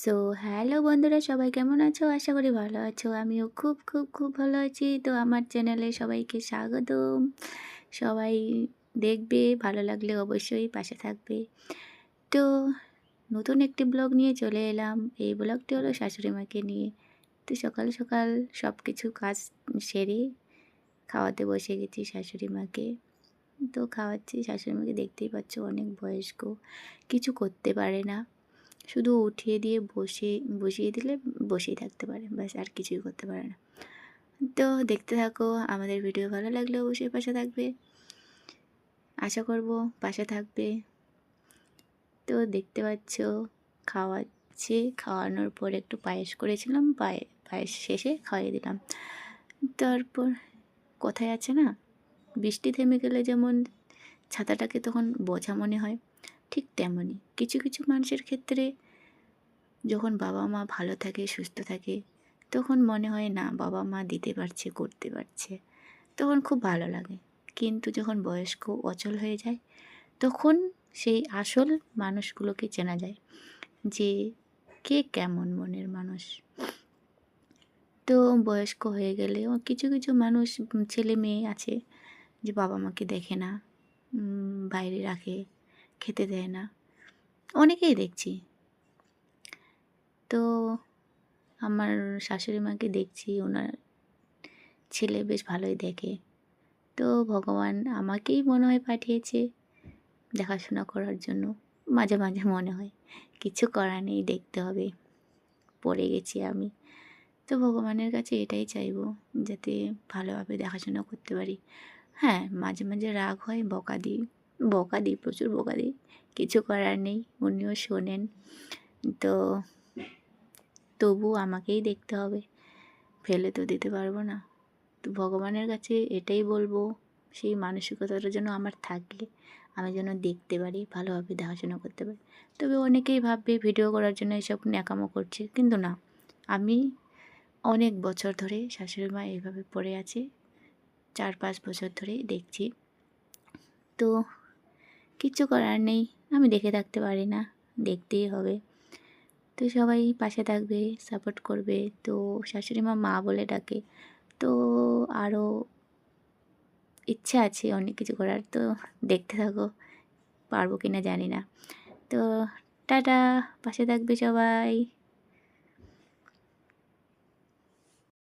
So hello বন্ধুরা, সবাই কেমন আছো? আশা করি ভালো আছো। আমিও খুব খুব খুব ভালো আছি। তো আমার চ্যানেলে সবাইকে স্বাগতম। সবাই দেখবে, ভালো লাগলে অবশ্যই পাশে থাকবে। তো নতুন একটি ব্লগ নিয়ে চলে এলাম। এই ব্লগটি হলো শাশুড়ি মাকে নিয়ে। তো সকাল সকাল সব কিছু কাজ সেরে খাওয়াতে বসে গেছি শাশুড়ি মাকে। তো খাওয়াচ্ছি, শাশুড়ি মাকে দেখতেই পাচ্ছ, অনেক বয়স্ক, কিছু করতে পারে না। শুধু উঠিয়ে দিয়ে বসিয়ে দিলে বসেই থাকতে পারে, ব্যাস, আর কিছুই করতে পারে না। তো দেখতে থাকো, আমাদের ভিডিও ভালো লাগলে অবশ্যই পাশে থাকবে, আশা করব পাশে থাকবে। তো দেখতে পাচ্ছ, খাওয়াচ্ছে, খাওয়ানোর পর একটু পায়েস করেছিলাম, পায়েস শেষে খাইয়ে দিলাম। তারপর কথায় আছে না, বৃষ্টি থেমে গেলে যেমন ছাতাটাকে তখন বোঝা মনে হয়, ঠিক তেমনই কিছু কিছু মানুষের ক্ষেত্রে যখন বাবা মা ভালো থাকে, সুস্থ থাকে, তখন মনে হয় না বাবা মা দিতে পারছে, করতে পারছে, তখন খুব ভালো লাগে। কিন্তু যখন বয়স্ক অচল হয়ে যায়, তখন সেই আসল মানুষগুলোকে চেনা যায়, যে কে কেমন মনের মানুষ। তো বয়স্ক হয়ে গেলেও কিছু কিছু মানুষ, ছেলে মেয়ে আছে যে বাবা মাকে দেখে না, বাইরে রাখে, খেতে দেয় না, অনেকেই দেখছি। তো আমার শাশুড়ি মাকে দেখছি, ওনার ছেলে বেশ ভালোই দেখে। তো ভগবান আমাকেই মনে হয় পাঠিয়েছে দেখাশোনা করার জন্য। মাঝে মাঝে মনে হয় কিছু করার নেই, দেখতে হবে, পড়ে গেছি আমি। তো ভগবানের কাছে এটাই চাইবো, যাতে ভালোভাবে দেখাশোনা করতে পারি। হ্যাঁ, মাঝে মাঝে রাগ হয়, বকা দিই, প্রচুর বকা দিই, কিছু করার নেই, উনিও শোনেন। তো তবু আমাকেই দেখতে হবে, ফেলে তো দিতে পারবো না। তো ভগবানের কাছে এটাই বলবো, সেই মানসিকতাটা যেন আমার থাকে, আমি যেন দেখতে পারি, ভালোভাবে দেখাশোনা করতে পারি। তবে অনেকেই ভাববে ভিডিও করার জন্য এসব ন্যাকামো করছে, কিন্তু না, আমি অনেক বছর ধরে শাশুড়ি মা এইভাবে পড়ে আছে, 4-5 বছর ধরে দেখছি। তো কিচ্ছু করার নেই, আমি দেখে থাকতে পারি না, দেখতেই হবে। তো সবাই পাশে থাকবে, সাপোর্ট করবে। তো শাশুড়ি মা মা বলে ডাকে। তো আরও ইচ্ছা আছে অনেক কিছু করার। তো দেখতে থাকো, পারবো কি না জানি না। তো টাটা, পাশে থাকবে সবাই।